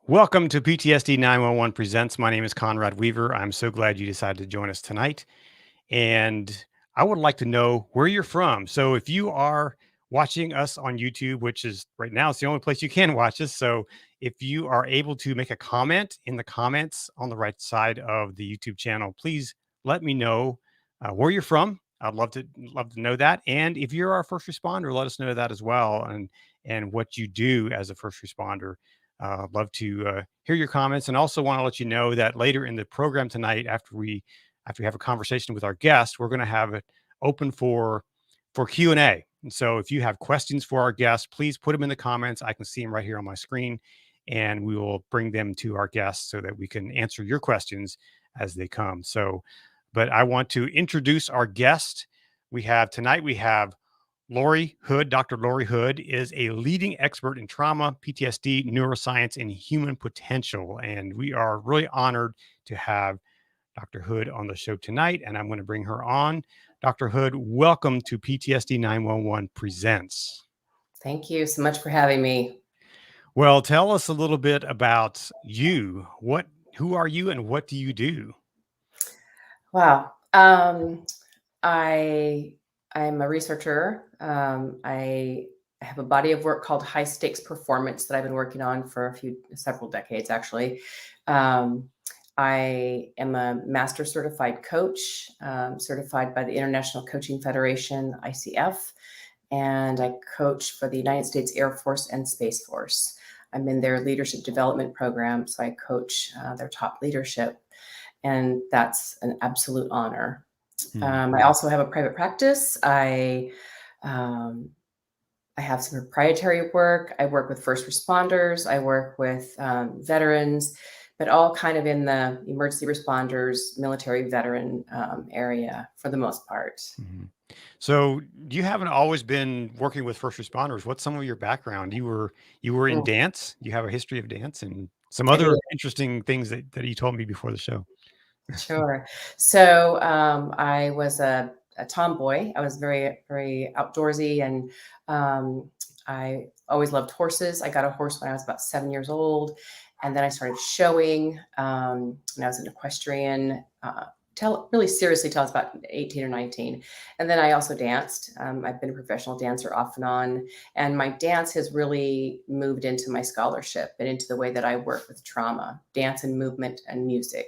Welcome to PTSD 911 Presents. My name is Conrad Weaver. I'm so glad you decided to join us tonight. And I would like to know where you're from. So if you are watching us on YouTube, which is right now, it's the only place you can watch us. So if you are able to make a comment in the comments on the right side of the YouTube channel, please let me know where you're from. I'd love to know that. And if you're our first responder, let us know that as well, and what you do as a first responder. I'd love to hear your comments, and also want to let you know that later in the program tonight, after we have a conversation with our guest, we're going to have it open for Q&A. And so if you have questions for our guests, please put them in the comments. I can see them right here on my screen, and we will bring them to our guests so that we can answer your questions as they come. So, but I want to introduce our guest. We have Lorie Hood. Dr. Lorie Hood is a leading expert in trauma, PTSD, neuroscience, and human potential. And we are really honored to have Dr. Hood on the show tonight, and I'm going to bring her on. Dr. Hood, welcome to PTSD 911 Presents. Thank you so much for having me. Well, tell us a little bit about you. Who are you, and what do you do? Wow. I'm a researcher. I have a body of work called High Stakes Performance that I've been working on for several decades, actually. I am a Master Certified Coach, certified by the International Coaching Federation, ICF, and I coach for the United States Air Force and Space Force. I'm in their leadership development program, so I coach their top leadership, and that's an absolute honor. I also have a private practice. I have some proprietary work. I work with first responders. I work with veterans, but all kind of in the emergency responders, military veteran area for the most part. Mm-hmm. So you haven't always been working with first responders. What's some of your background? You were in Mm, dance. You have a history of dance and some I other do. interesting things that you told me before the show. Sure. So I was a tomboy. I was very, very outdoorsy, and I always loved horses. I got a horse when I was about 7 years old, and then I started showing when I was an equestrian. Really seriously till I was about 18 or 19. And then I also danced. I've been a professional dancer off and on. And my dance has really moved into my scholarship and into the way that I work with trauma, dance and movement and music.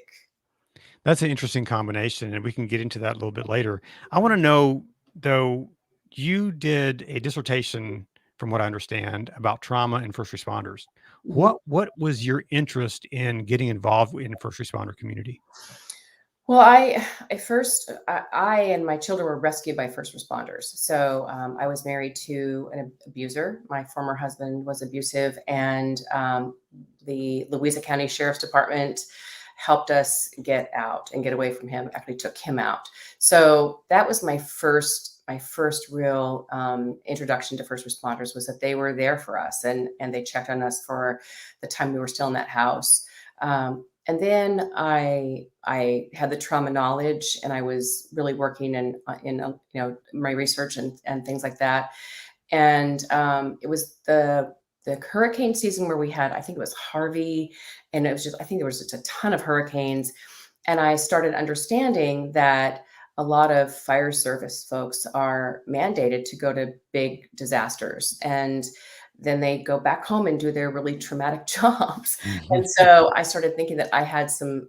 That's an interesting combination, and we can get into that a little bit later. I want to know, though, you did a dissertation, from what I understand, about trauma and first responders. Mhm. What was your interest in getting involved in the first responder community? Well, I and my children were rescued by first responders. So I was married to an abuser. My former husband was abusive, and the Louisa County Sheriff's Department helped us get out and get away from him. Actually, took him out. So that was my first real introduction to first responders, was that they were there for us, and they checked on us for the time we were still in that house. And then I had the trauma knowledge, and I was really working in my research and things like that. And it was the hurricane season where we had, I think it was Harvey, and it was just, I think there was just a ton of hurricanes, and I started understanding that a lot of fire service folks are mandated to go to big disasters, and then they go back home and do their really traumatic jobs. And Mhm. so I started thinking that I had some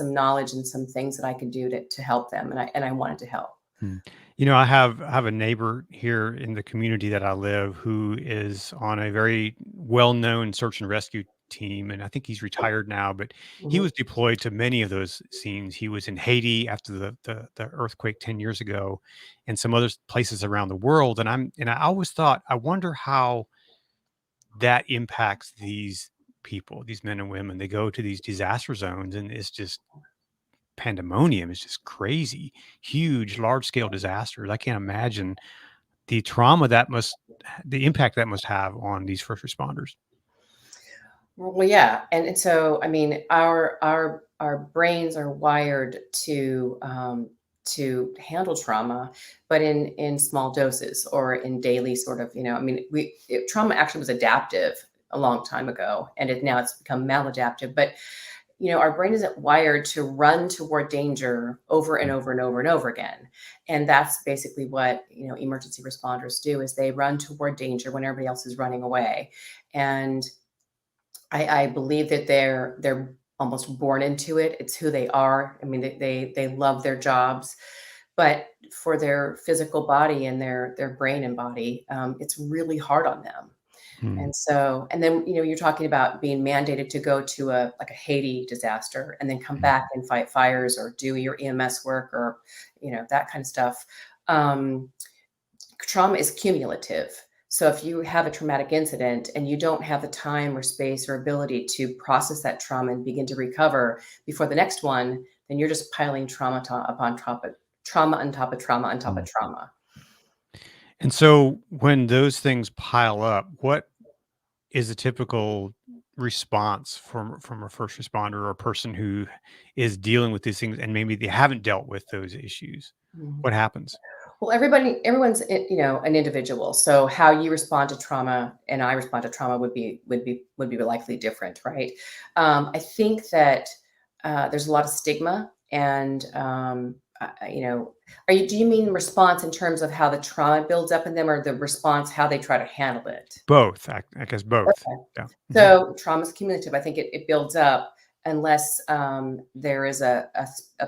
knowledge and some things that I could do to help them, and I wanted to help. Hmm. I have a neighbor here in the community that I live who is on a very well-known search and rescue team, and I think he's retired now, but he Mhm. was deployed to many of those scenes. He was in Haiti after the earthquake 10 years ago, and some other places around the world. And I always thought, I wonder how that impacts these people, these men and women. They go to these disaster zones, and it's just pandemonium. Is just crazy, huge, large scale disasters. I can't imagine the trauma the impact that must have on these first responders. Well, yeah, and so I mean, our brains are wired to handle trauma, but in small doses or in daily sort of. I mean, trauma actually was adaptive a long time ago, and now it's become maladaptive. But our brain isn't wired to run toward danger over and over and over and over again. And that's basically what, emergency responders do, is they run toward danger when everybody else is running away. And I believe that they're almost born into it. It's who they are. I mean, they love their jobs, but for their physical body and their brain and body, it's really hard on them. Hmm. And then, you're talking about being mandated to go to a Haiti disaster and then come back and fight fires or do your EMS work or, that kind of stuff. Trauma is cumulative. So if you have a traumatic incident and you don't have the time or space or ability to process that trauma and begin to recover before the next one, then you're just piling trauma upon top of trauma on top of trauma on top of trauma. And so when those things pile up, what is a typical response from a first responder or a person who is dealing with these things and maybe they haven't dealt with those issues? Mhm. What happens? Well, everyone's an individual. So how you respond to trauma and I respond to trauma would be likely different, right? I think that there's a lot of stigma, and do you mean response in terms of how the trauma builds up in them, or the response how they try to handle it? Both, I guess both. Okay. Yeah. Mhm. So trauma is cumulative. I think it builds up unless there is a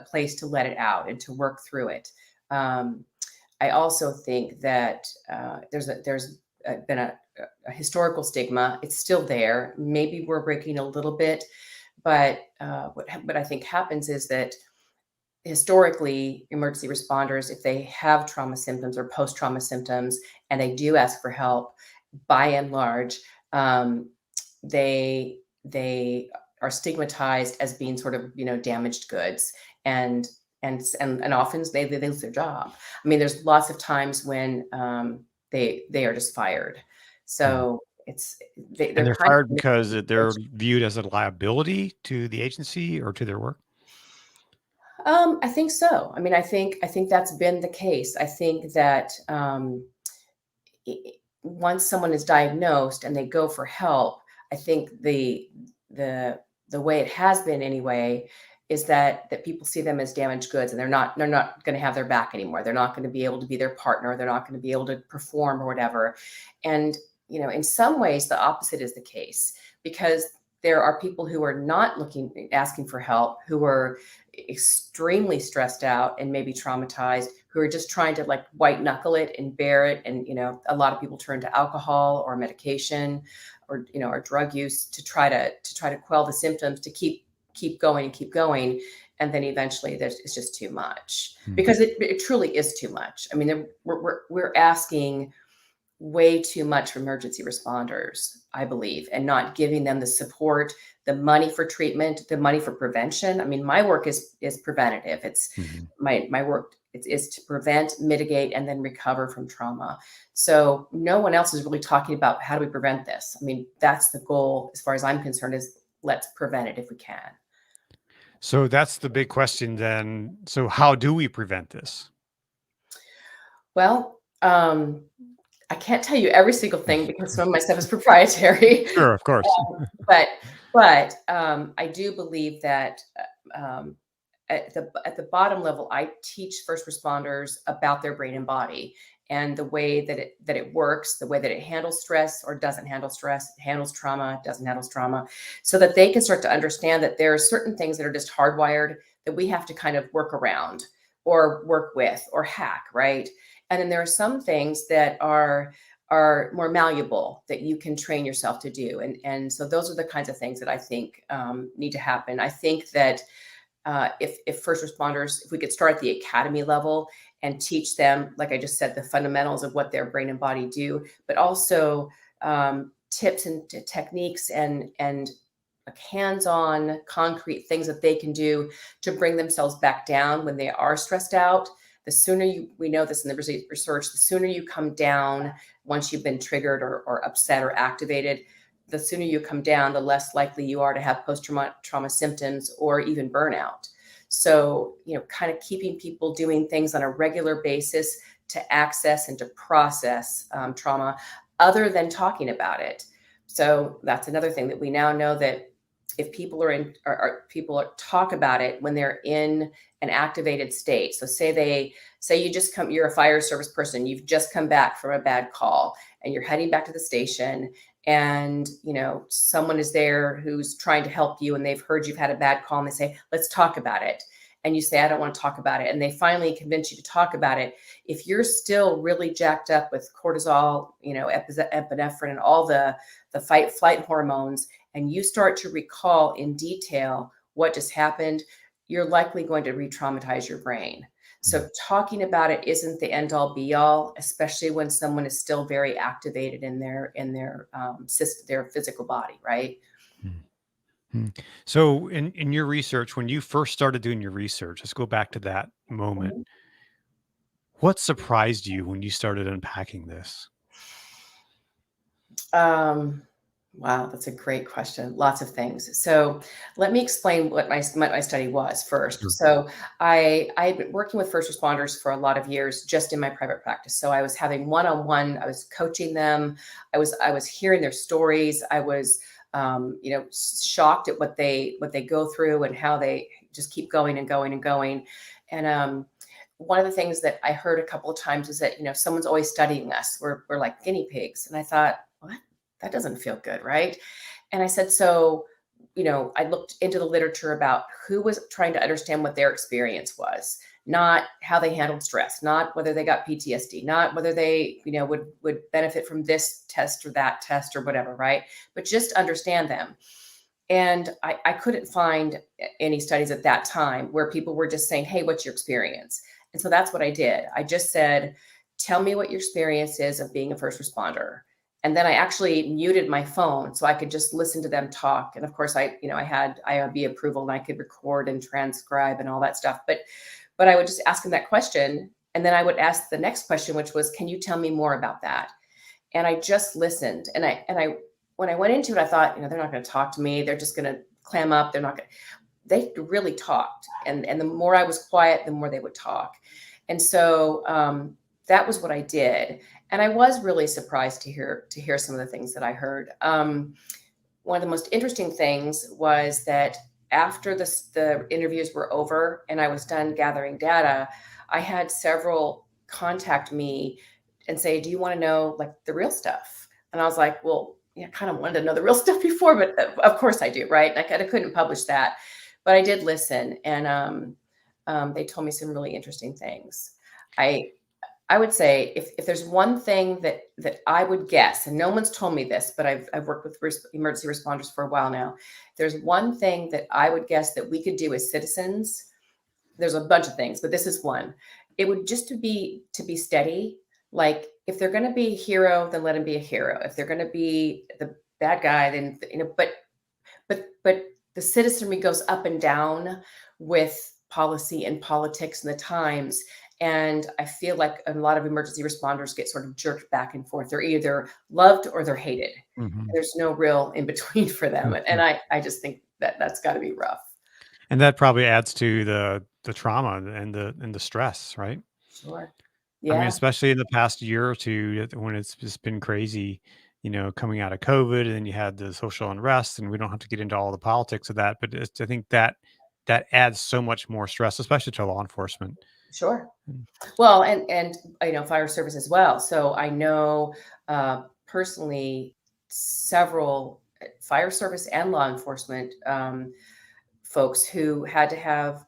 place to let it out and to work through it. Um, I also think that there's been a historical stigma. It's still there. Maybe we're breaking a little bit, but what I think happens is that historically, emergency responders, if they have trauma symptoms or post-trauma symptoms, and they do ask for help, by and large, um, they are stigmatized as being sort of damaged goods, and and often they lose their job. I mean, there's lots of times when they are just fired. Mhm. So it's And they're they're kind fired of because they're viewed as a liability to the agency or to their work? I think so. I mean, I think that's been the case. I think that once someone is diagnosed and they go for help, I think the the way it has been anyway is that people see them as damaged goods, and they're not going to have their back anymore. They're not going to be able to be their partner. They're not going to be able to perform or whatever. And in some ways, the opposite is the case, because there are people who are not asking for help, who are extremely stressed out and maybe traumatized, who are just trying to like white knuckle it and bear it. And a lot of people turn to alcohol or medication or drug use to try to quell the symptoms, to keep going and keep going. And then eventually it's just too much, Mhm. because it truly is too much. I mean, we're asking way too much from emergency responders, I believe, and not giving them the support, the money for treatment, the money for prevention. I mean, my work is preventative. It's Mhm. my work is to prevent, mitigate, and then recover from trauma. So no one else is really talking about how do we prevent this. I mean, that's the goal, as far as I'm concerned, is let's prevent it if we can. So that's the big question then. So how do we prevent this? Well, I can't tell you every single thing because some of my stuff is proprietary. Sure, of course. But I do believe that at the bottom level, I teach first responders about their brain and body, and the way that it works, the way that it handles stress or doesn't handle stress, it handles trauma, doesn't handle trauma, so that they can start to understand that there are certain things that are just hardwired that we have to kind of work around or work with or hack, right? And then there are some things that are more malleable that you can train yourself to do. And so those are the kinds of things that I think need to happen. I think that if first responders, if we could start at the academy level and teach them, like I just said, the fundamentals of what their brain and body do, but also tips and techniques and like hands-on concrete things that they can do to bring themselves back down when they are stressed out. The sooner we know this in the research, the sooner you come down once you've been triggered or upset or activated, the sooner you come down, the less likely you are to have post-trauma symptoms or even burnout. So, kind of keeping people doing things on a regular basis to access and to process trauma other than talking about it. So that's another thing that we now know, that if people are in, or people talk about it when they're in an activated state. So say you just come, you're a fire service person, you've just come back from a bad call, and you're heading back to the station, and someone is there who's trying to help you, and they've heard you've had a bad call, and they say, let's talk about it. And you say, I don't want to talk about it. And they finally convince you to talk about it. If you're still really jacked up with cortisol, epinephrine, and all the fight flight hormones, and you start to recall in detail what just happened, you're likely going to re-traumatize your brain. So talking about it isn't the end all be all, especially when someone is still very activated in their system, their physical body, right? Mm. Mm. So in your research, when you first started doing your research, let's go back to that moment. Mhm. What surprised you when you started unpacking this? Um, wow, that's a great question. Lots of things. So let me explain what my study was first. Sure. So I've been working with first responders for a lot of years, just in my private practice. So I was having one-on-one. I was coaching them. I was hearing their stories. I was shocked at what they go through, and how they just keep going and going and going. And one of the things that I heard a couple of times is that, someone's always studying us. We're like guinea pigs. And I thought, what? That doesn't feel good, right? And I said, so, I looked into the literature about who was trying to understand what their experience was, not how they handled stress, not whether they got PTSD, not whether they, would benefit from this test or that test or whatever, right? But just understand them. And I couldn't find any studies at that time where people were just saying, hey, what's your experience? And so that's what I did. I just said, tell me what your experience is of being a first responder. And then I actually muted my phone so I could just listen to them talk. And of course, I had IRB approval, and I could record and transcribe and all that stuff. But I would just ask them that question. And then I would ask the next question, which was, can you tell me more about that? And I just listened. And I when I went into it, I thought, they're not going to talk to me. They're just going to clam up. They're not going to. They really talked, and the more I was quiet, the more they would talk. And so that was what I did. And I was really surprised to hear some of the things that I heard. One of the most interesting things was that after the interviews were over and I was done gathering data, I had several contact me and say, do you want to know, like, the real stuff? And I was like, well, yeah, I kind of wanted to know the real stuff before, but of course I do, right? I couldn't publish that, but I did listen, and they told me some really interesting things. I I would say, if there's one thing that I would guess, and no one's told me this, but I've worked with emergency responders for a while now. If there's one thing that I would guess that we could do as citizens, there's a bunch of things, but this is one. It would just to be steady. Like, if they're going to be a hero, then let him be a hero. If they're going to be the bad guy, then but the citizenry goes up and down with policy and politics and the times. And I feel like a lot of emergency responders get sort of jerked back and forth. They're either loved or they're hated. Mhm. There's no real in between for them. And Mhm. I just think that that's got to be rough. And that probably adds to the trauma and the stress, right? Sure. I mean, Yeah, especially in the past year or two, when it's just been crazy, coming out of COVID, and then you had the social unrest, and we don't have to get into all the politics of that, but I think that adds so much more stress, especially to law enforcement. sure. Mm. Well, and fire service as well. So I know personally several fire service and law enforcement folks who had to have,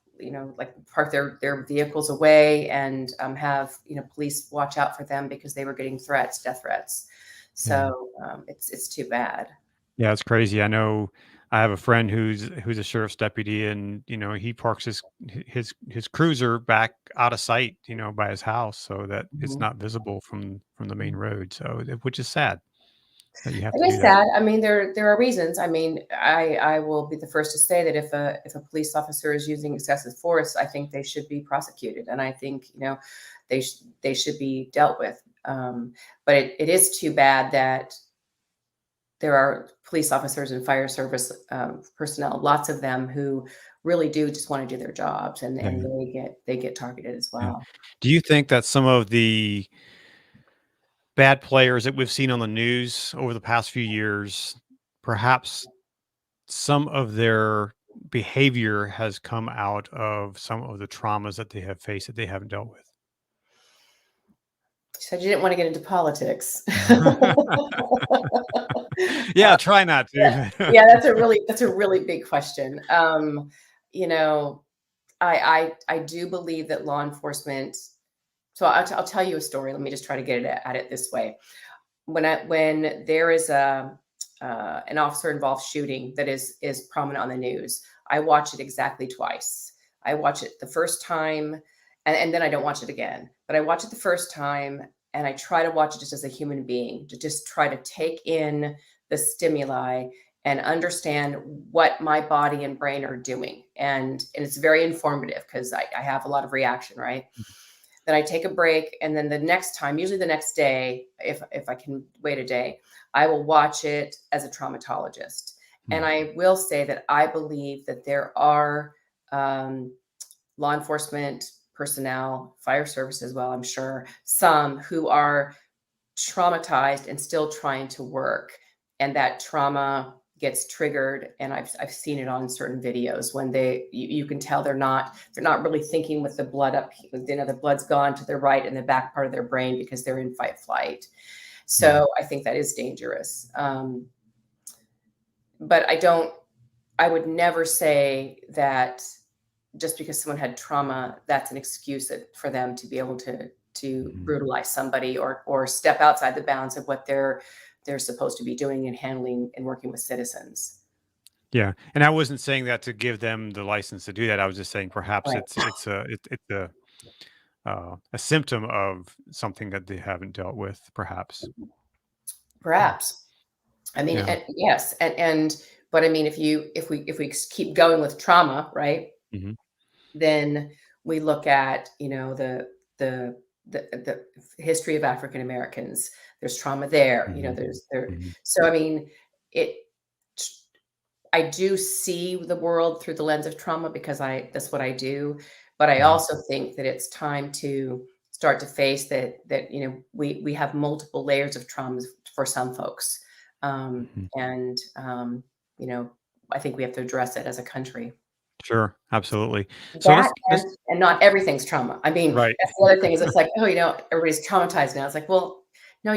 like, park their vehicles away, and have, police watch out for them because they were getting death threats. Yeah. So it's too bad. Yeah, it's crazy. I know I have a friend who's a sheriff's deputy, and he parks his cruiser back out of sight, by his house, so that it's Mhm. not visible from the main road. So, which is sad that you have to It do is that. sad. I mean, there are reasons. I mean, I will be the first to say that if a police officer is using excessive force, I think they should be prosecuted, and I think, they should be dealt with. But it is too bad that there are police officers and fire service personnel, lots of them, who really do just want to do their jobs, and Yeah, they get targeted as yeah. well. Do you think that some of the bad players that we've seen on the news over the past few years, perhaps some of their behavior has come out of some of the traumas that they have faced that they haven't dealt with. You said you didn't want to get into politics. Yeah, try not to. Yeah, that's a really big question. You know, I do believe that law enforcement. So I'll tell you a story. Let me just try to get it at it this way. When there is a an officer involved shooting that is prominent on the news, I watch it exactly twice. I watch it the first time, and then I don't watch it again. But I watch it the first time, and I try to watch it just as a human being, to just try to take in the stimuli and understand what my body and brain are doing. And it's very informative because I have a lot of reaction, right? Then I take a break, and then the next time, usually the next day, if I can wait a day, I will watch it as a traumatologist. And Hmm. I will say that I believe that there are um, law enforcement personnel, fire service as well, I'm sure, some who are traumatized and still trying to work, and that trauma gets triggered. And I've seen it on certain videos when you can tell they're not really thinking with the blood up, the blood's gone to the right in the back part of their brain because they're in fight flight. Hmm. So I think that is dangerous. But I would never say that just because someone had trauma, that's an excuse for them to be able to Hmm. brutalize somebody or step outside the bounds of what they're supposed to be doing and handling and working with citizens. Yeah, and I wasn't saying that to give them the license to do that. I was just saying perhaps Right. it's a symptom of something that they haven't dealt with, perhaps. Mm. Perhaps. I mean, Yeah. yes, but I mean, if we keep going with trauma, right? Hmm. Then we look at, the the history of African Americans. There's trauma there, Hmm. there's there. Hmm. So I mean, it. I do see the world through the lens of trauma because that's what I do. But I Hmm. also think that it's time to start to face that we have multiple layers of traumas for some folks, Hmm. and you know I think we have to address it as a country. Sure, absolutely. So That let's and not everything's trauma. I mean, right. that's the other thing is it's like, oh, everybody's traumatized now. It's like, well, no,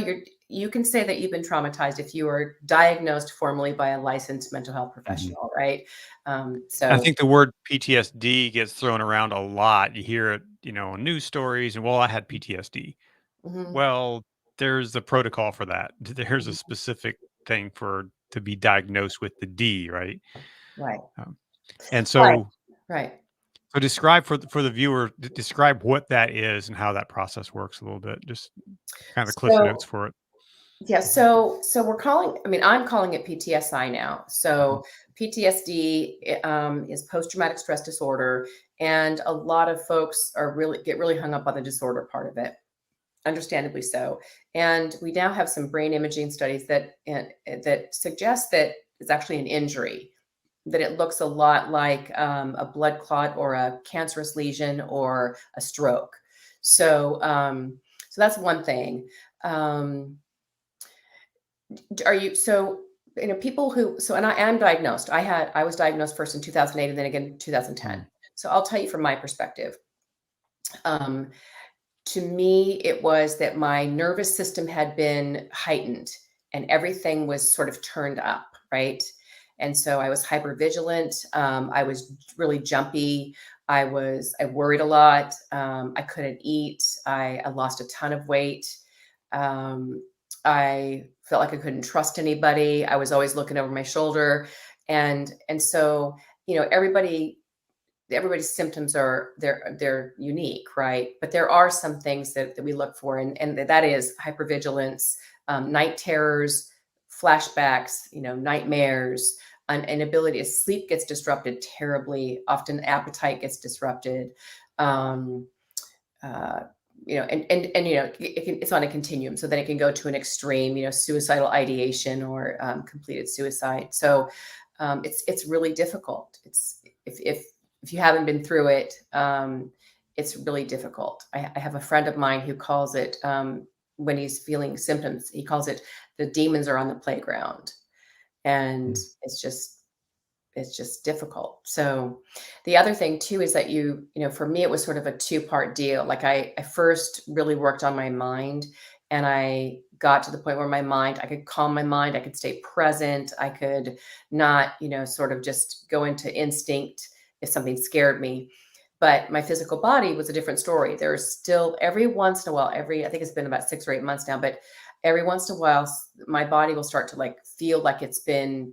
you can say that you've been traumatized if you are diagnosed formally by a licensed mental health Mhm. professional, right? I So think the word PTSD gets thrown around a lot. You hear it, on news stories, and well, I had PTSD. mhm, Well, there's a protocol for that. There's a mhm, specific thing for to be diagnosed with the D, right? right, Um, and right, so, right. so describe for the viewer, describe what that is and how that process works a little bit. Just kind of the cliff notes So for it. yeah, Mhm. so I'm calling it PTSI now. Mhm. So PTSD is post traumatic stress disorder, and a lot of folks get really hung up on the disorder part of it, understandably so. And we now have some brain imaging studies that suggest that it's actually an injury, that it looks a lot like a blood clot or a cancerous lesion or a stroke. So that's one thing. Um, are you so people who so and I am diagnosed. I was diagnosed first in 2008 and then again in 2010. Mhm. So I'll tell you from my perspective. Um, to me, it was that my nervous system had been heightened and everything was sort of turned up, right? And so I was hyper vigilant. I was really jumpy. I worried a lot. I couldn't eat. I lost a ton of weight. Um, I felt like I couldn't trust anybody. I was always looking over my shoulder, and so everybody's symptoms are they're unique, right? But there are some things that we look for, and that is hypervigilance, night terrors, flashbacks, nightmares, an ability to sleep gets disrupted terribly. Often appetite gets disrupted. Um, uh, it's on a continuum. So then it can go to an extreme, suicidal ideation or completed suicide. So it's really difficult. It's if you haven't been through it, it's really difficult. I have a friend of mine who calls it. when he's feeling symptoms. He calls it the demons are on the playground, and Mm, it's just difficult. So the other thing too is that for me, it was sort of a two-part deal. Like I first really worked on my mind, and I got to the point where I could calm my mind, I could stay present, I could not, sort of just go into instinct if something scared me. But my physical body was a different story. There's still every once in a while, I think it's been about 6 or 8 months now, but every once in a while, my body will start to like feel like it's been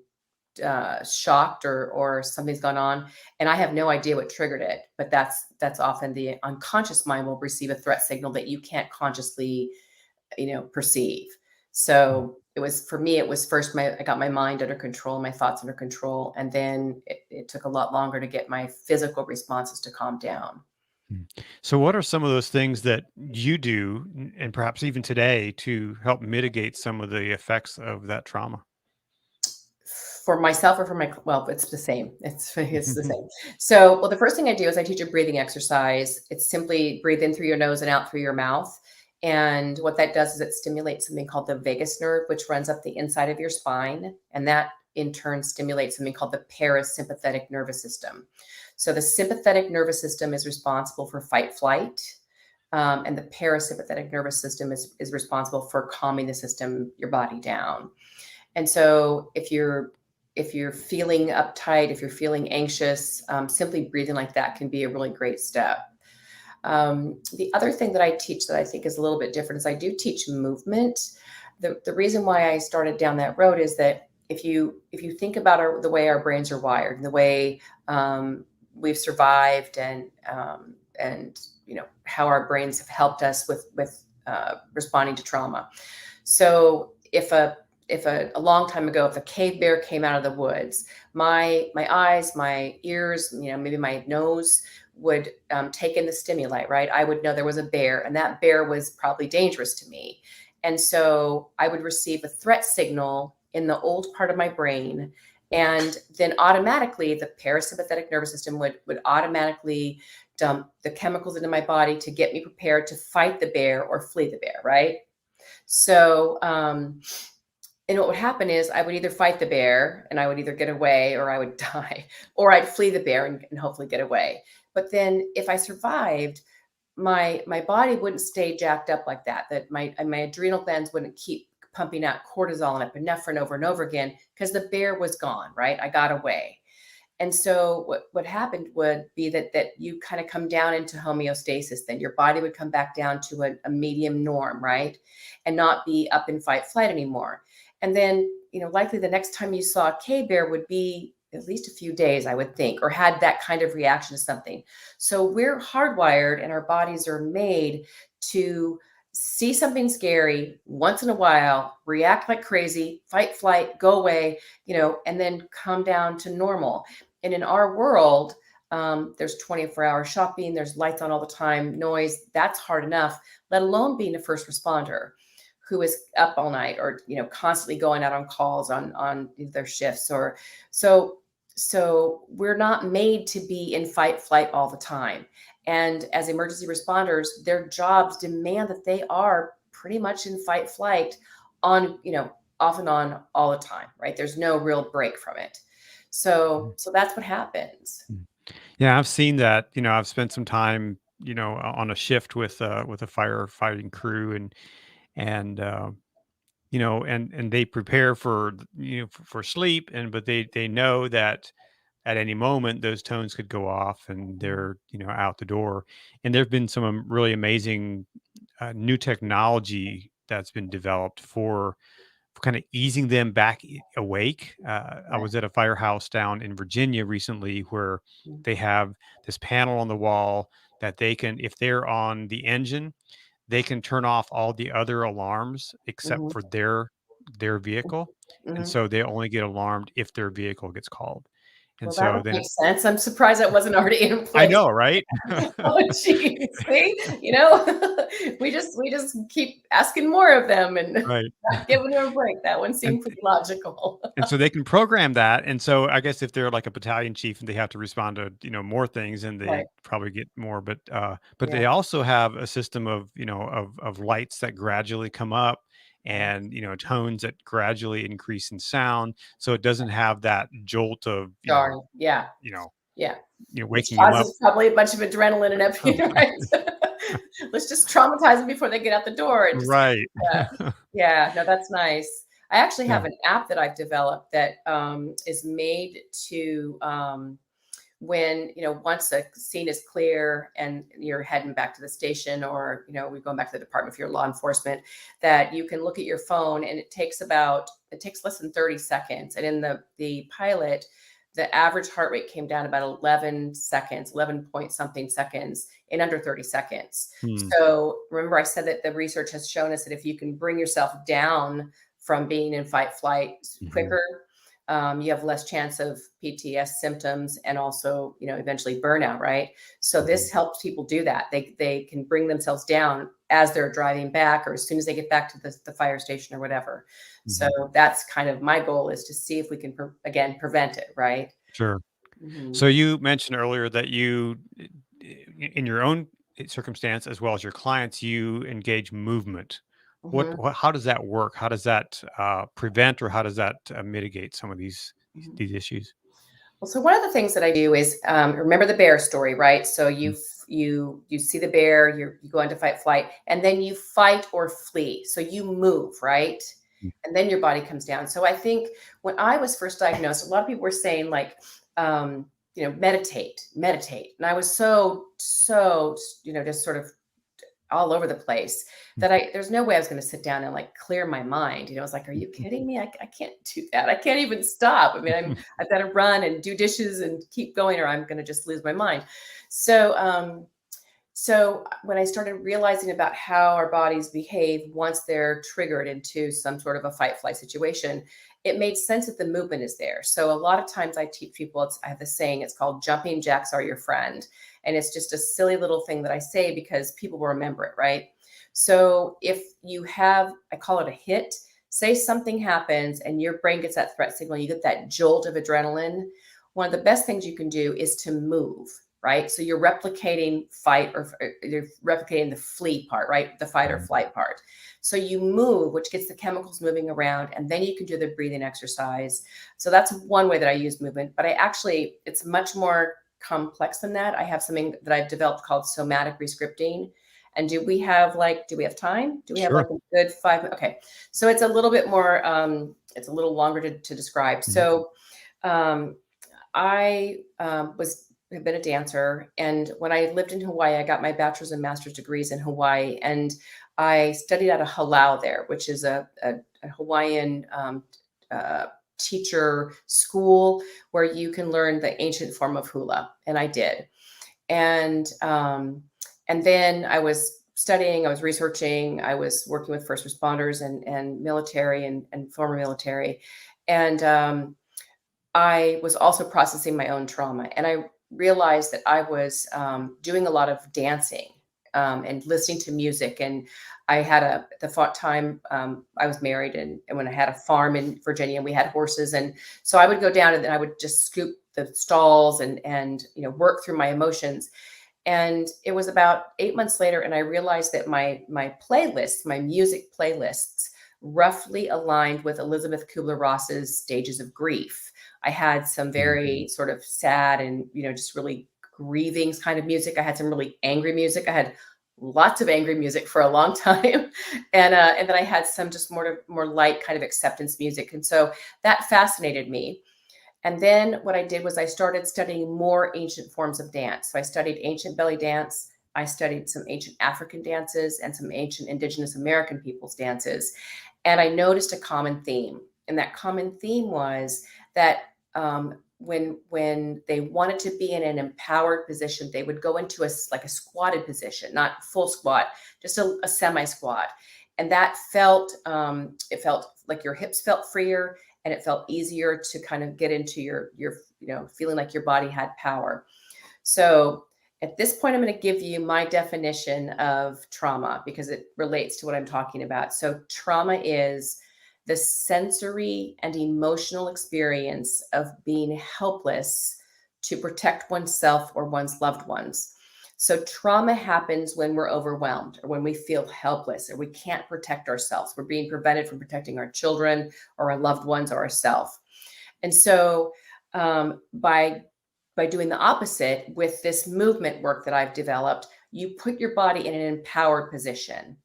shocked or something's gone on, and I have no idea what triggered it. But that's often the unconscious mind will receive a threat signal that you can't consciously, perceive. mm, So it was for me. It was first I got my mind under control, my thoughts under control, and then it took a lot longer to get my physical responses to calm down. mm. So, what are some of those things that you do, and perhaps even today, to help mitigate some of the effects of that trauma? For myself or for well, it's the same. It's the same. So, well, the first thing I do is I teach a breathing exercise. It's simply breathe in through your nose and out through your mouth. And what that does is it stimulates something called the vagus nerve, which runs up the inside of your spine. And that in turn stimulates something called the parasympathetic nervous system. So the sympathetic nervous system is responsible for fight flight. And the parasympathetic nervous system is responsible for calming the system, your body down. And so if you're feeling uptight, if you're feeling anxious, simply breathing like that can be a really great step. The other thing that I teach that I think is a little bit different is I do teach movement. The reason why I started down that road is that if you think about the way our brains are wired and the way we've survived, and how our brains have helped us with responding to trauma. So if a long time ago, if a cave bear came out of the woods, my eyes, my ears, maybe my nose would take in the stimuli, right? I would know there was a bear, and that bear was probably dangerous to me. And so I would receive a threat signal in the old part of my brain. And then automatically the parasympathetic nervous system would automatically dump the chemicals into my body to get me prepared to fight the bear or flee the bear, right? So, and what would happen is I would either fight the bear and I would either get away or I would die, or I'd flee the bear and hopefully get away. But then if I survived, my body wouldn't stay jacked up like that. That my adrenal glands wouldn't keep pumping out cortisol and epinephrine over and over again because the bear was gone, right? I got away. And so what happened would be that you kind of come down into homeostasis. Then your body would come back down to a medium norm, right? And not be up in fight flight anymore. And then, likely the next time you saw a cave bear would be at least a few days, I would think, or had that kind of reaction to something. So we're hardwired and our bodies are made to see something scary once in a while, react like crazy, fight, flight, go away, and then come down to normal. And in our world, there's 24-hour shopping, there's lights on all the time, noise. That's hard enough, let alone being a first responder who is up all night or constantly going out on calls on their shifts. Or so we're not made to be in fight flight all the time. And as emergency responders, their jobs demand that they are pretty much in fight flight on off and on all the time, right? There's no real break from it. So that's what happens. Mm. Yeah, I've seen that. I've spent some time, on a shift with a firefighting crew, and and they prepare for for sleep, but they know that at any moment those tones could go off and Mhm. they're out the door. And there've been some really amazing new technology that's been developed for kind of easing them back awake. I Right. was at a firehouse down in Virginia recently where Mhm. they have this panel on the wall that they can, if they're on the engine, they can turn off all the other alarms except Mhm. for their vehicle, and Mhm. so they only get alarmed if their vehicle gets called. And Well, that so would then make sense. I'm surprised that wasn't already in I place. know, right? Oh, geez. See, we just keep asking more of them and Right. not giving them a break. That one And seemed pretty logical. and so they can program that, and so I guess if they're like a battalion chief and they have to respond to, more things, and Right. they probably get more, but Yeah. they also have a system of, of lights that gradually come up, Right. and, tones that gradually increase in sound, so it doesn't have that jolt of, Darn. Yeah. you know, Yeah. Which waking them up. causes probably a bunch of adrenaline and everything, right? Let's just traumatize them before they get out the door and just Right. yeah. Yeah, no, that's nice. I actually Yeah. have an app that I've developed that is made to when once a scene is clear and you're heading back to the station, or we're going back to the department if you're law enforcement, that you can look at your phone, and it takes less than 30 seconds. And in the pilot, the average heart rate came down about 11 seconds, 11 point something seconds in under 30 seconds. Hmm. So remember, I said that the research has shown us that if you can bring yourself down from being in fight flight Mhm. quicker, you have less chance of PTS symptoms, and also, eventually burnout, right? So Mhm. this helps people do that. They can bring themselves down as they're driving back, or as soon as they get back to the fire station or whatever. So Mhm. that's kind of my goal, is to see if we can, again, prevent it, right? Sure. Hmm. So you mentioned earlier that in your own circumstance as well as your clients, you engage movement. Hmm. How does that work? How does that prevent, or how does that mitigate some of Hmm. these issues? Well, so one of the things that I do is, remember the bear story, right? So Mm. you see the bear, you go into fight flight, and then you fight or flee. So you move, right? Mm. And then your body comes down. So I think when I was first diagnosed, a lot of people were saying, like, meditate, and I was so just sort of all over the place, that there's no way I was going to sit down and like clear my mind. I was like, are you kidding me? I can't do that. I can't even stop. I mean, I've got to run and do dishes and keep going, or I'm going to just lose my mind. So, when I started realizing about how our bodies behave once they're triggered into some sort of a fight flight situation, it made sense that the movement is there. So a lot of times I teach people, I have this saying, it's called jumping jacks are your friend. And it's just a silly little thing that I say because people will remember it, right? So if you have, I call it a hit, say something happens and your brain gets that threat signal, you get that jolt of adrenaline. One of the best things you can do is to move, right? So you're replicating fight, or you're replicating the flee part, right? The fight or Mhm. flight part. So you move, which gets the chemicals moving around, and then you can do the breathing exercise. So that's one way that I use movement, but it's much more complex than that. I have something that I've developed called somatic rescripting. And do we have time? Do we have Sure. like a good 5 minutes? Okay. So it's a little bit more, it's a little longer to describe. Mhm. So um, I have been a dancer, and when I lived in Hawaii, I got my bachelor's and master's degrees in Hawaii, and I studied at a halau there, which is a Hawaiian uh, teacher school where you can learn the ancient form of hula, and I did. And then I was studying, I was researching, I was working with first responders and military and former military, and I was also processing my own trauma, and I realized that I was doing a lot of dancing and listening to music. And I had at the time I was married, and when I had a farm in Virginia, and we had horses, and so I would go down and then I would just scoop the stalls and work through my emotions. And it was about 8 months later, and I realized that my playlists, my music playlists, roughly aligned with Elizabeth Kubler-Ross's Stages of Grief. I had some Mhm. very sort of sad and just really grieving kind of music. I had some really angry music. I had lots of angry music for a long time, and then I had some just more light kind of acceptance music. And so that fascinated me. And then what I did was I started studying more ancient forms of dance. So I studied ancient belly dance. I studied some ancient African dances and some ancient indigenous American people's dances. And I noticed a common theme. And that common theme was that when they wanted to be in an empowered position, they would go into like a squatted position, not full squat, just a semi squat. And that it felt like your hips felt freer, and it felt easier to kind of get into your feeling like your body had power. So at this point, I'm going to give you my definition of trauma because it relates to what I'm talking about. So trauma is the sensory and emotional experience of being helpless to protect oneself or one's loved ones. So trauma happens when we're overwhelmed or when we feel helpless or we can't protect ourselves. We're being prevented from protecting our children or our loved ones or ourselves. And so by doing the opposite with this movement work that I've developed, you put your body in an empowered position.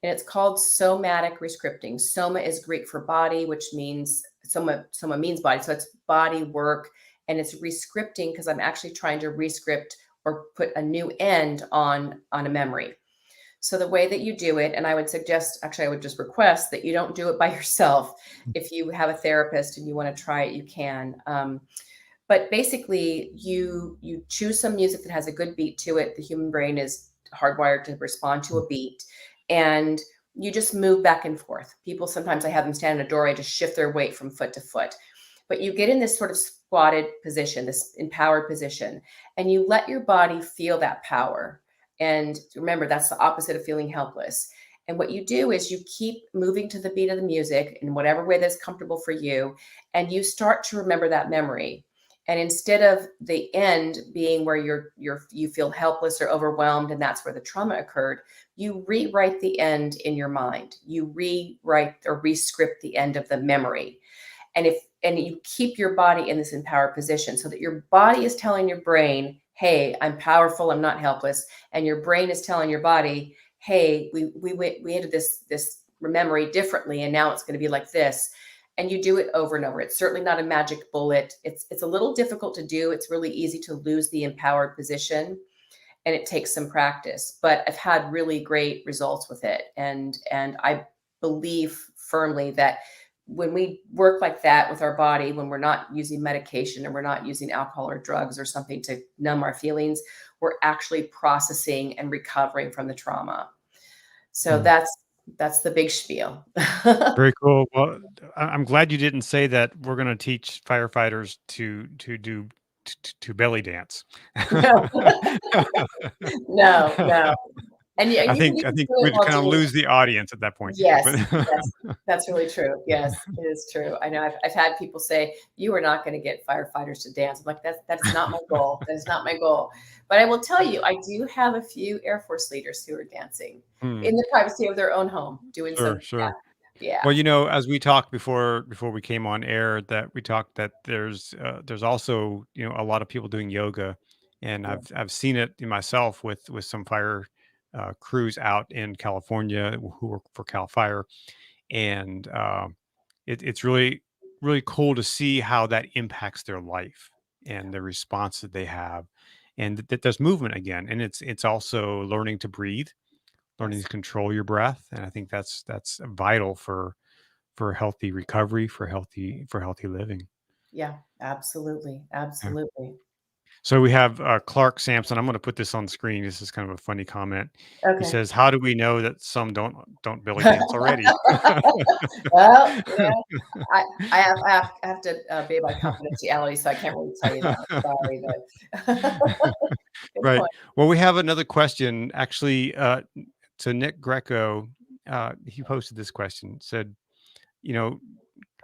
And it's called somatic rescripting. Soma is Greek for body, which means soma means body. So it's body work. And it's rescripting because I'm actually trying to rescript or put a new end on a memory. So the way that you do it, and I would suggest, actually, I would just request that you don't do it by yourself. If you have a therapist and you want to try it, you can. But basically, you choose some music that has a good beat to it. The human brain is hardwired to respond to a beat, and you just move back and forth. People, sometimes I have them stand in a doorway to shift their weight from foot to foot. But you get in this sort of squatted position, this empowered position, and you let your body feel that power. And remember, that's the opposite of feeling helpless. And what you do is you keep moving to the beat of the music in whatever way that's comfortable for you, and you start to remember that memory. And instead of the end being where you feel helpless or overwhelmed, and that's where the trauma occurred, you rewrite the end in your mind. You rewrite or rescript the end of the memory. And you keep your body in this empowered position so that your body is telling your brain, hey, I'm powerful, I'm not helpless. And your brain is telling your body, hey, we ended this memory differently, and now it's going to be like this. And you do it over and over. It's certainly not a magic bullet. It's a little difficult to do. It's really easy to lose the empowered position, and it takes some practice. But I've had really great results with it, and I believe firmly that when we work like that with our body, when we're not using medication and we're not using alcohol or drugs or something to numb our feelings, we're actually processing and recovering from the trauma. So Mm. that's the big spiel. Very cool. Well, I'm glad you didn't say that we're going to teach firefighters to do to belly dance. No, no, no. And I you can think do it we'd while kind of doing. lose the audience at that point. Yes, But yes, that's really true. Yes, it is true. I know I've had people say, "You are not gonna get firefighters to dance." I'm like, "That's not my goal. That is not my goal." But I will tell you, I do have a few Air Force leaders who are dancing Hmm, in the privacy of their own home, doing sure, some. sure. Yeah, Well, as we talked before we came on air, that we talked that there's also a lot of people doing yoga, and yeah, I've seen it in myself with some fire crews out in California who work for Cal Fire, and it's really cool to see how that impacts their life yeah, and the response that they have, and that there's movement again, and it's also learning to breathe, learning yes, to control your breath, and I think that's vital for healthy recovery, for healthy living. yeah, absolutely, Yeah. absolutely. So we have Clark Sampson. I'm going to put this on the screen. This is kind of a funny comment. He Okay. says, "How do we know that some don't belly dance already?" Well, I have to obey my confidentiality, so I can't really tell you that. Sorry, but good Right. point. Well, we have another question actually. To Nick Greco, he posted this question. Said, you know,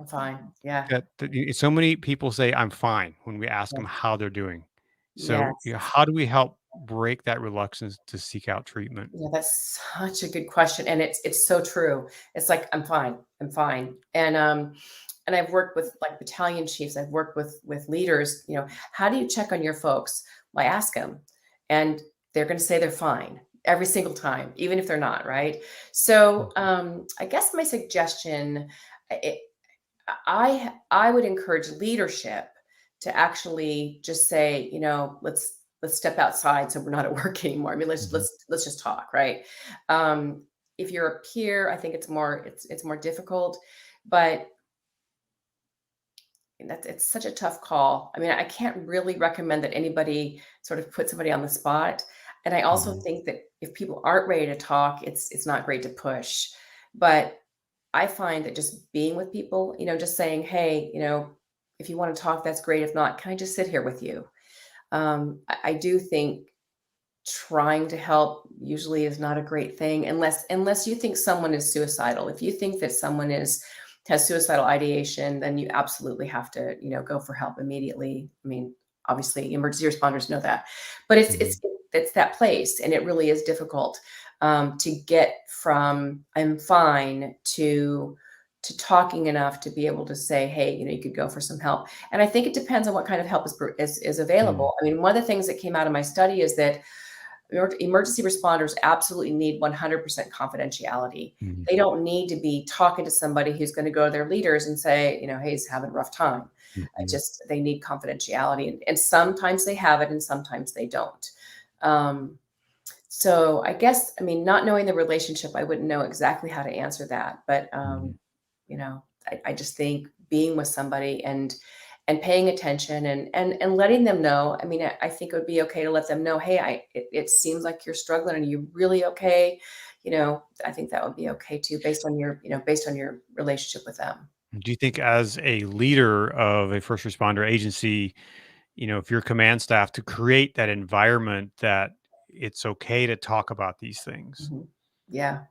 I'm fine. Yeah. that so many people say I'm fine when we ask Yeah. them how they're doing. So, Yes. how do we help break that reluctance to seek out treatment? Yeah, that's such a good question, and it's so true. It's like, "I'm fine. I'm fine." And I've worked with, like, battalion chiefs, I've worked with leaders, "How do you check on your folks?" Well, I ask them, and they're gonna say they're fine every single time, even if they're not, right? So, Mhm. I guess my suggestion, I I would encourage leadership to actually just say, let's step outside so we're not at work anymore. I mean, let's Mhm. let's just talk, right? Um, if you're a peer, I think it's more difficult, but it's such a tough call. I mean, I can't really recommend that anybody sort of put somebody on the spot. And I also Mhm. think that if people aren't ready to talk, it's not great to push. But I find that just being with people, just saying, hey, if you want to talk, that's great. If not, can I just sit here with you? I do think trying to help usually is not a great thing unless you think someone is suicidal. If you think that someone has suicidal ideation, then you absolutely have to, go for help immediately. I mean, obviously emergency responders know that, but it's Mhm. it's it's that place, and it really is difficult to get from I'm fine to talking enough to be able to say, hey, you could go for some help. And I think it depends on what kind of help is Mhm. available. I mean, one of the things that came out of my study is that emergency responders absolutely need 100% confidentiality. Mhm. They don't need to be talking to somebody who's going to go to their leaders and say, hey, he's having a rough time. Mhm. They need confidentiality. And sometimes they have it and sometimes they don't. Um, so I guess, I mean, not knowing the relationship, I wouldn't know exactly how to answer that. But Mhm. I just think being with somebody and paying attention and letting them know. I mean, I think it would be okay to let them know, hey, it seems like you're struggling. Are you really okay? I think that would be okay too, based on your relationship with them. Do you think as a leader of a first responder agency, if your command staff to create that environment that it's okay to talk about these things? Mhm. Yeah.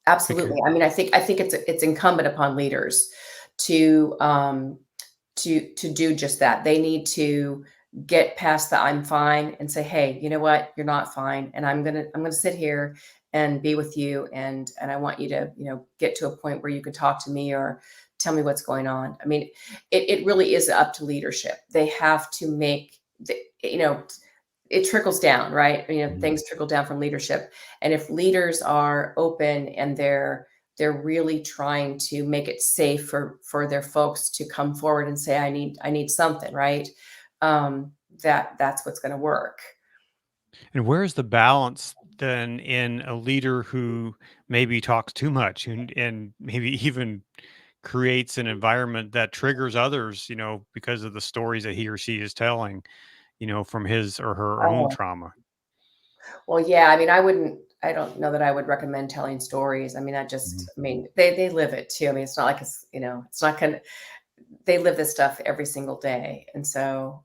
Because Absolutely. I mean, I think it's incumbent upon leaders to to do just that. They need to get past the I'm fine and say, hey, you know what, you're not fine, and I'm gonna sit here and be with you, and I want you to get to a point where you can talk to me or tell me what's going on. I mean, it really is up to leadership. They have to make the, it trickles down, right? Mhm. Things trickle down from leadership. And if leaders are open and they're really trying to make it safe for their folks to come forward and say, I need something, right? That's what's going to work. And where's the balance then in a leader who maybe talks too much and maybe even creates an environment that triggers others, because of the stories that he or she is telling, from his or her own Oh, trauma? well, yeah. I mean, I don't know that I would recommend telling stories. I mean, Mhm. I mean, they live it too. I mean, it's not like it's not gonna they live this stuff every single day. And so,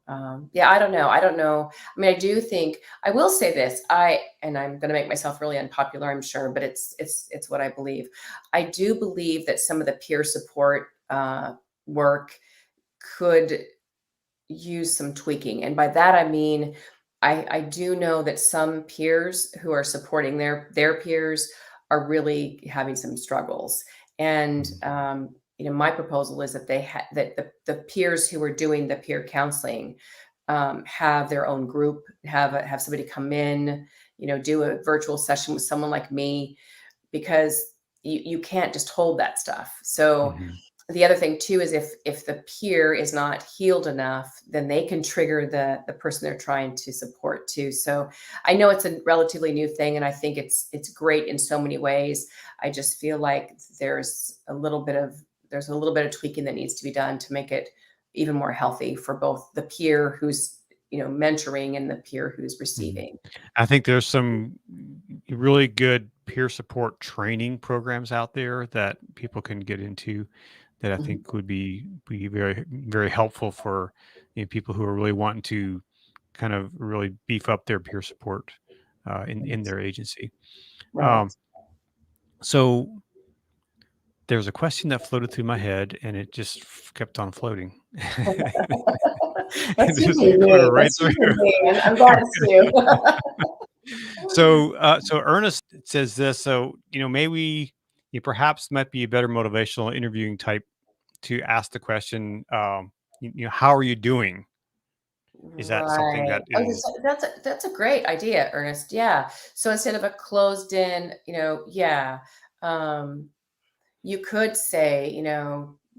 yeah, I don't know. I don't know. I mean, I do think I will say this. And I'm going to make myself really unpopular, I'm sure, but it's what I believe. I do believe that some of the peer support work could use some tweaking, and by that I mean, I do know that some peers who are supporting their peers are really having some struggles. And Mhm. my proposal is that that the peers who are doing the peer counseling have their own group, have somebody come in, do a virtual session with someone like me, because you can't just hold that stuff. So Mhm. the other thing too is if the peer is not healed enough, then they can trigger the person they're trying to support too. So I know it's a relatively new thing, and I think it's great in so many ways. I just feel like there's a little bit of tweaking that needs to be done to make it even more healthy for both the peer who's mentoring and the peer who's Mhm. receiving. I think there's some really good peer support training programs out there that people can get into that I Mhm. think would be very very helpful for people who are really wanting to kind of really beef up their peer support in Right. their agency. Right. Um, so there's a question that floated through my head, and it just kept on floating. It That's just usually flew me. right That's through. usually me. I'm glad it's you. So Ernest says this. So, maybe you perhaps might be a better motivational interviewing type to ask the question, how are you doing? Is that something Right. that Oh, is? that's a great idea, Ernest. Yeah. So instead of a closed in, yeah, um, you could say,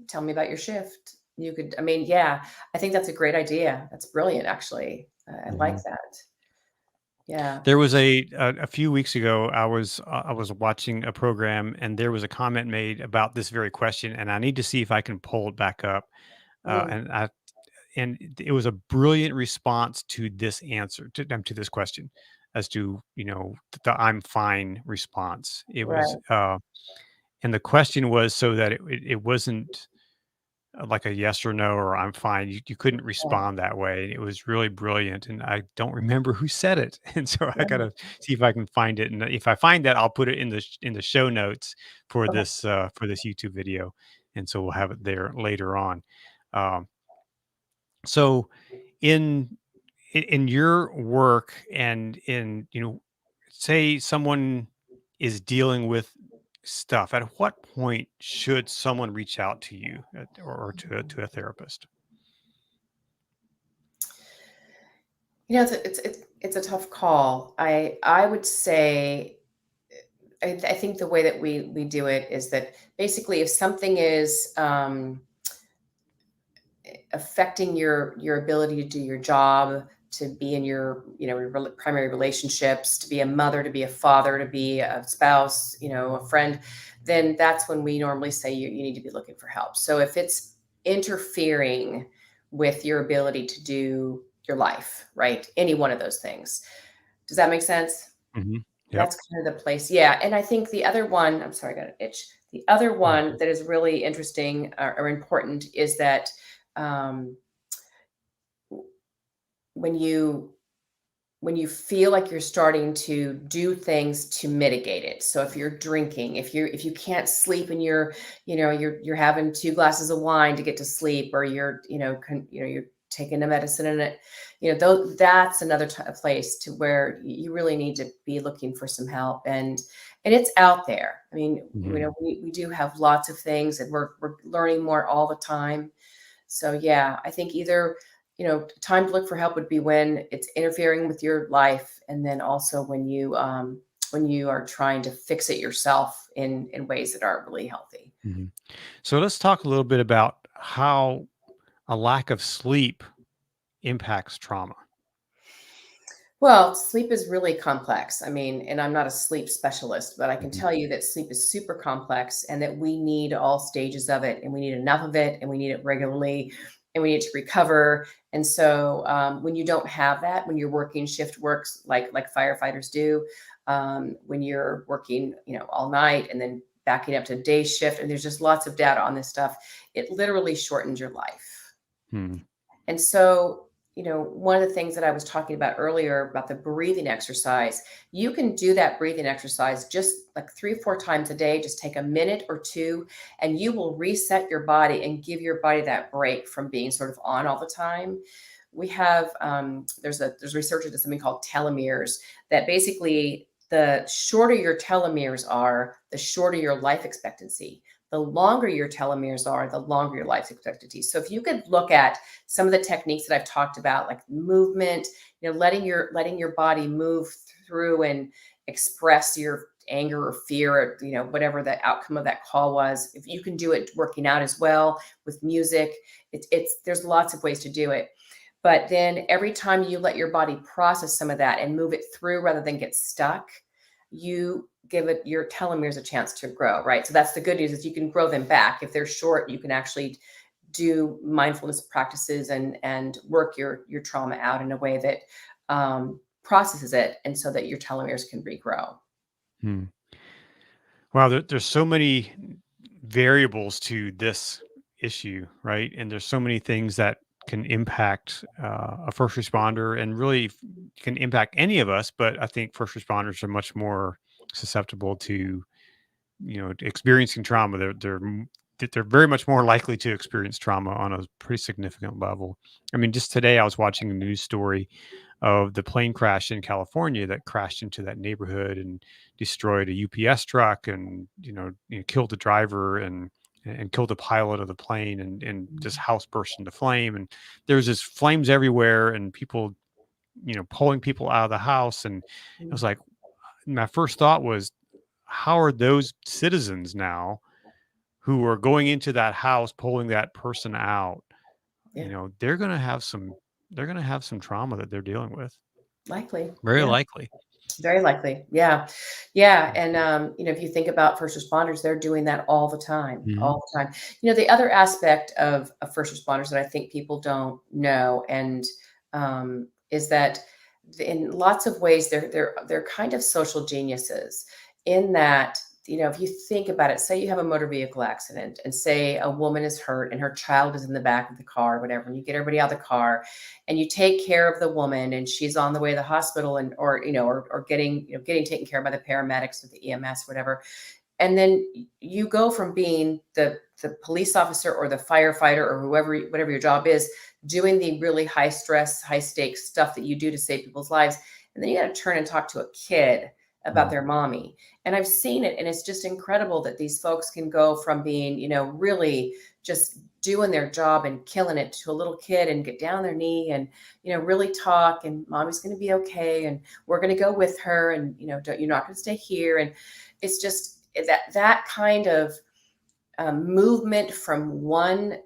tell me about your shift. You could, I mean, yeah, I think that's a great idea. That's brilliant, actually. I like Mhm. that. Yeah. There was a few weeks ago. I was watching a program, and there was a comment made about this very question, and I need to see if I can pull it back up. Mm, And it was a brilliant response to this answer to this question as to the I'm fine response. It was right. And the question was so that it wasn't like a yes or no or I'm fine. You couldn't Yeah. respond that way. It was really brilliant, and I don't remember who said it, and so I Yeah. gotta see if I can find it. And if I find that, I'll put it in in the show notes Okay. for this YouTube video, and so we'll have it there later on. Um, so in in your work and in say someone is dealing with stuff, at what point should someone reach out to you or to a therapist? It's a tough call. I would say I think the way that we do it is that basically if something is affecting your ability to do your job, to be in your primary relationships, to be a mother, to be a father, to be a spouse, a friend, then that's when we normally say you need to be looking for help. So if it's interfering with your ability to do your life, right, any one of those things, does that make sense? Mhm. Yep. That's kind of the place. Yeah. And I think the other one, I'm sorry, I got an itch. The other Mm. one that is really interesting or important is that um, when you feel like you're starting to do things to mitigate it. So if you're drinking, if you can't sleep and you're having 2 glasses of wine to get to sleep, or you're taking a medicine and it, that's another place to where you really need to be looking for some help. And it's out there. I mean, Mhm. we do have lots of things, and we're learning more all the time. So yeah, I think either, time to look for help would be when it's interfering with your life, and then also when you are trying to fix it yourself in ways that aren't really healthy. Mhm. So let's talk a little bit about how a lack of sleep impacts trauma. Well, sleep is really complex. I mean, and I'm not a sleep specialist, but I can Mhm. tell you that sleep is super complex and that we need all stages of it, and we need enough of it, and we need it regularly, and we need to recover. And so, when you don't have that, when you're working shift works like firefighters do, when you're working, all night and then backing up to day shift, and there's just lots of data on this stuff, it literally shortens your life. Hmm. And so, one of the things that I was talking about earlier about the breathing exercise, you can do that breathing exercise just like 3 or 4 times a day. Just take a minute or two, and you will reset your body and give your body that break from being sort of on all the time. We have there's research into something called telomeres, that basically the shorter your telomeres are, the shorter your life expectancy. The longer your telomeres are, the longer your life expectancy. So if you could look at some of the techniques that I've talked about, like movement, letting your body move through and express your anger or fear, or whatever the outcome of that call was. If you can do it working out as well with music, it's there's lots of ways to do it. But then every time you let your body process some of that and move it through rather than get stuck, you give it your telomeres a chance to grow, right? So that's the good news, is you can grow them back. If they're short, you can actually do mindfulness practices and work your trauma out in a way that processes it, and so that your telomeres can regrow. Hmm. Wow, there's so many variables to this issue, right? And there's so many things that can impact a first responder and really can impact any of us. But I think first responders are much more susceptible to experiencing trauma. They're very much more likely to experience trauma on a pretty significant level. I mean, just today I was watching a news story of the plane crash in California that crashed into that neighborhood and destroyed a UPS truck and killed the driver and killed the pilot of the plane, and this house burst into flame, and there was just flames everywhere and people pulling people out of the house. And it was like, my first thought was, how are those citizens now who are going into that house pulling that person out, Yeah, they're going to have some trauma that they're dealing with, likely. very Yeah, likely. very likely. Yeah. Yeah. And, if you think about first responders, they're doing that all the time, Mhm. all the time. The other aspect of first responders that I think people don't know, and is that in lots of ways, they're kind of social geniuses, in that if you think about it, say you have a motor vehicle accident and say a woman is hurt and her child is in the back of the car, or whatever, and you get everybody out of the car and you take care of the woman and she's on the way to the hospital or getting taken care of by the paramedics or the EMS, whatever. And then you go from being the police officer or the firefighter or whatever your job is, doing the really high stress, high stakes stuff that you do to save people's lives. And then you got to turn and talk to a kid about their mommy. And I've seen it. And it's just incredible that these folks can go from being, really just doing their job and killing it to a little kid and get down on their knee and, really talk, and mommy's going to be okay. And we're going to go with her. And, you're not going to stay here. And it's just that kind of movement from one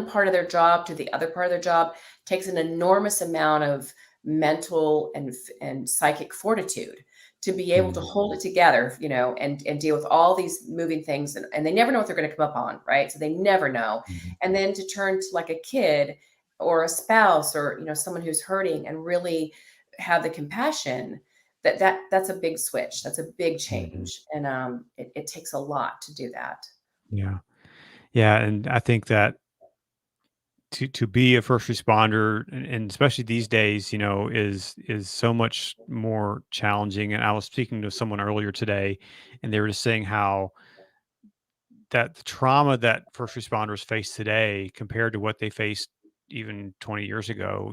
part of their job to the other part of their job takes an enormous amount of mental and psychic fortitude to be able to hold it together, and deal with all these moving things. And they never know what they're going to come up on, right? So they never know. And then to turn to like a kid or a spouse or, someone who's hurting and really have the compassion, that's a big switch. That's a big change. And it takes a lot to do that. Yeah. Yeah. And I think that to be a first responder, and especially these days, is so much more challenging. And I was speaking to someone earlier today, and they were just saying how that the trauma that first responders face today compared to what they faced even 20 years ago,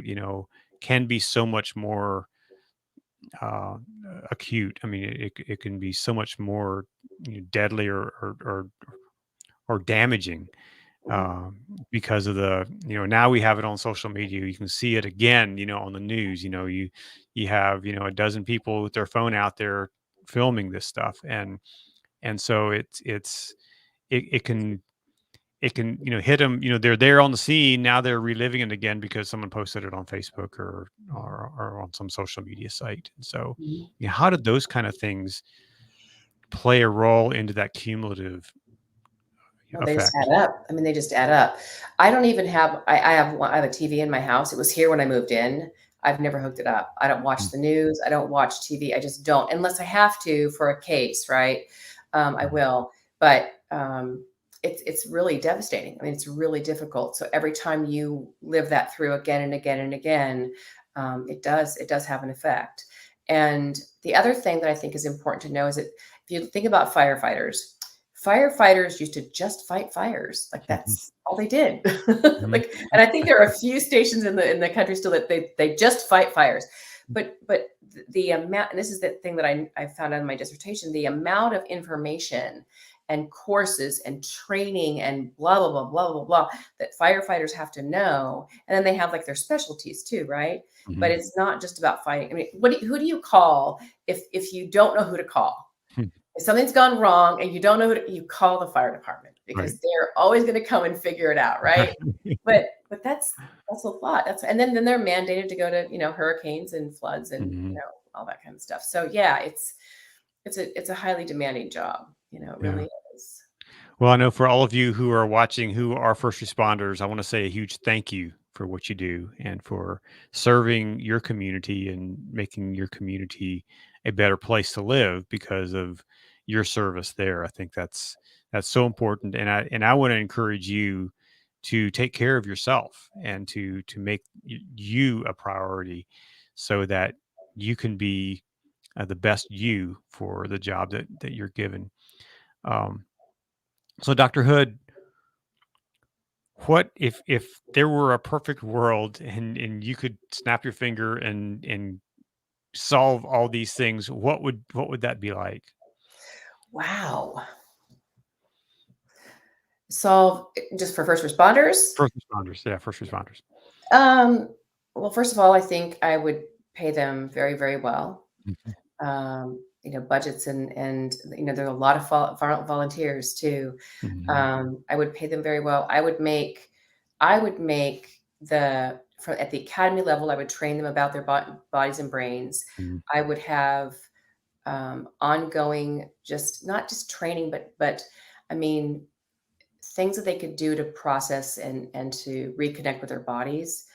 can be so much more uh, acute. I mean, it can be so much more deadly or damaging, Mhm. because of now we have it on social media. You can see it again, on the news. You have a dozen people with their phone out there filming this stuff, and so it can hit them. They're there on the scene, now they're reliving it again because someone posted it on Facebook or on some social media site. And so, Mhm. how did those kind of things play a role into that cumulative Well, they just effect? add up. I mean, they just add up. I don't even have. I have a TV in my house. It was here when I moved in. I've never hooked it up. I don't watch the news. I don't watch TV. I just don't, unless I have to for a case, right? I Mhm. will, but it's really devastating. I mean, it's really difficult. So every time you live that through again and again and again, it does have an effect. And the other thing that I think is important to know is that if you think about firefighters used to just fight fires. Like that's all they did. Mhm. Like, and I think there are a few stations in the country still that they just fight fires. But the amount, and this is the thing that I found out in my dissertation, the amount of information and courses and training and blah blah blah blah blah blah that firefighters have to know, and then they have like their specialties too, right? But Mhm. it's not just about fighting. I mean, who do you call if you don't know who to call? Mhm. If something's gone wrong and you don't know who to, you call the fire department Right. because they're always going to come and figure it out, right? But that's a lot. And then they're mandated to go to hurricanes and floods and Mhm. all that kind of stuff. So yeah, it's a highly demanding job. It Yeah. really is. Well, I know for all of you who are watching who are first responders, I want to say a huge thank you for what you do and for serving your community and making your community a better place to live because of your service there. I think that's so important, and I want to encourage you to take care of yourself and to make you a priority so that you can be the best you for the job that you're given. Um, so, Dr. Hood, what if there were a perfect world and you could snap your finger and solve all these things, what would that be like? Wow. Solve just for first responders. First responders, yeah, first responders. Um, well, first of all, I think I would pay them very, very well. Mhm, Budgets and there are a lot of volunteers too. mhm, I would pay them very well. I would make at the academy level, I would train them about their bodies and brains. mhm, I would have ongoing, just not just training, but I mean things that they could do to process and to reconnect with their bodies.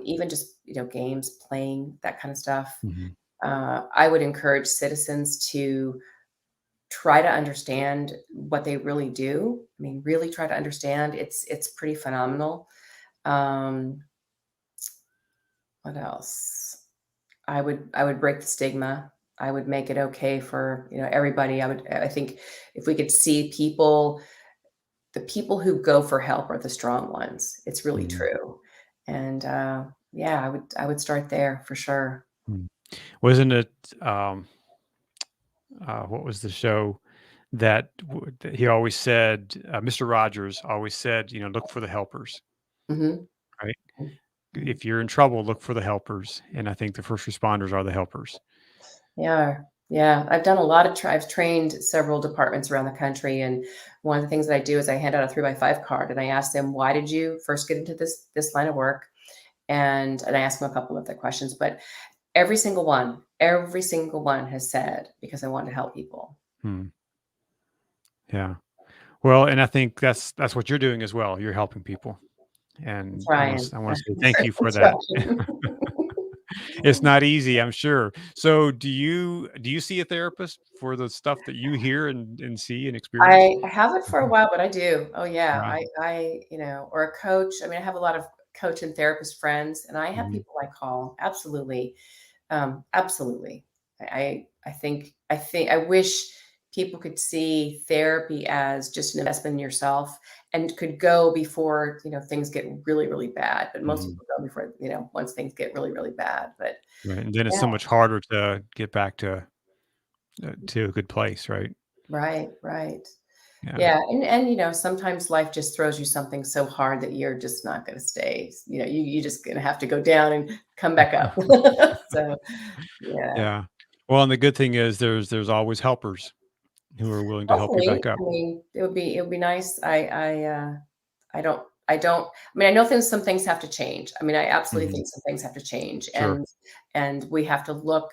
Even just games, playing, that kind of stuff. mhm, I would encourage citizens to try to understand what they really do. I mean, really try to understand. It's pretty phenomenal. Um, what else? I would break the stigma. I would make it okay for, everybody. I think if we could see people, the people who go for help are the strong ones. It's really Mhm. true. And yeah, I would start there for sure. Mm. Wasn't it, what was the show that he always said, Mr. Rogers always said, look for the helpers, Mhm. right? Mhm. If you're in trouble, look for the helpers. And I think the first responders are the helpers. Yeah, yeah. I've done a lot of I've trained several departments around the country, and one of the things that I do is I hand out a 3x5 card, and I ask them, "Why did you first get into this line of work?" And I ask them a couple of the questions, but every single one has said, "Because I want to help people." Hmm. Yeah. Well, and I think that's what you're doing as well. You're helping people. I'm And trying. I want to say thank you I'm for that. trying. It's not easy, I'm sure. So do you see a therapist for the stuff that you hear and see and experience? I haven't for a while, but I do. Oh yeah, Yeah. or a coach. I mean, I have a lot of coach and therapist friends, and I have Mhm. people I call. Absolutely. Absolutely. I wish people could see therapy as just an investment in yourself and could go before, things get really, really bad. But most Mhm. people go before, once things get really, really bad. But Right, and then it's yeah, so much harder to get back to a good place, right? right, right. Yeah. Yeah. And sometimes life just throws you something so hard that you're just not gonna stay. You're just gonna have to go down and come back up. So yeah. Yeah. Well, and the good thing is there's always helpers who are willing to help you Hopefully, back up. I mean, it would be nice. I don't I mean, I know some things have to change. I mean, I absolutely Mhm. think some things have to change, Sure. and we have to look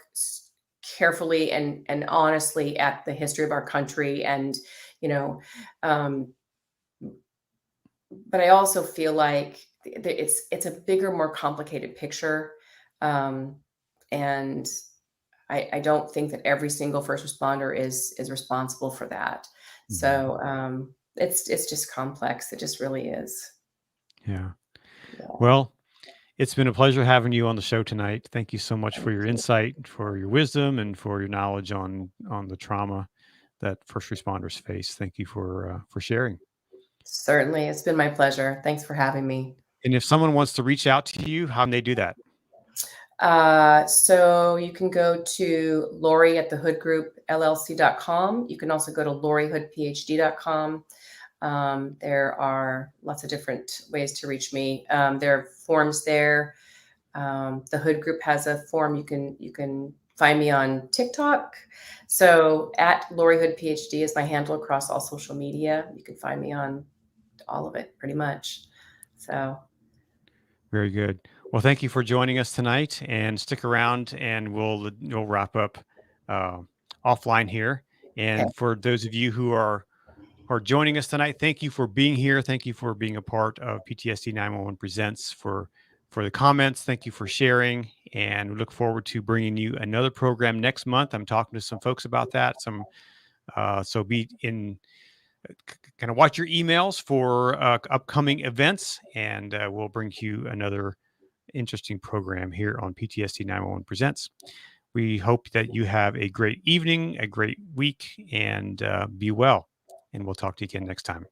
carefully and honestly at the history of our country, and you know, um, but I also feel like it's a bigger, more complicated picture, um, and I don't think that every single first responder is responsible for that. Mhm. So, it's just complex. It just really is. Yeah. Yeah, Well, it's been a pleasure having you on the show tonight. Thank you so much for thank your you. insight, for your wisdom, and for your knowledge on the trauma that first responders face. Thank you for sharing. Certainly, it's been my pleasure. Thanks for having me. And if someone wants to reach out to you, how can they do that? So you can go to Lorie at the Hood Group LLC.com. You can also go to LorieHoodPhD.com. There are lots of different ways to reach me. There are forms there. The Hood Group has a form. You can find me on TikTok. So at Lorie Hood PhD is my handle across all social media. You can find me on all of it pretty much. So Very good. Well, thank you for joining us tonight, and stick around, and we'll wrap up uh, offline here. okay, And for those of you who are joining us tonight, thank you for being here. Thank you for being a part of PTSD 911 Presents for the comments. Thank you for sharing, and we look forward to bringing you another program next month. I'm talking to some folks about that. So be in kind of watch your emails for upcoming events, and we'll bring you another interesting program here on PTSD 911 Presents. We hope that you have a great evening, a great week, and be well. And we'll talk to you again next time.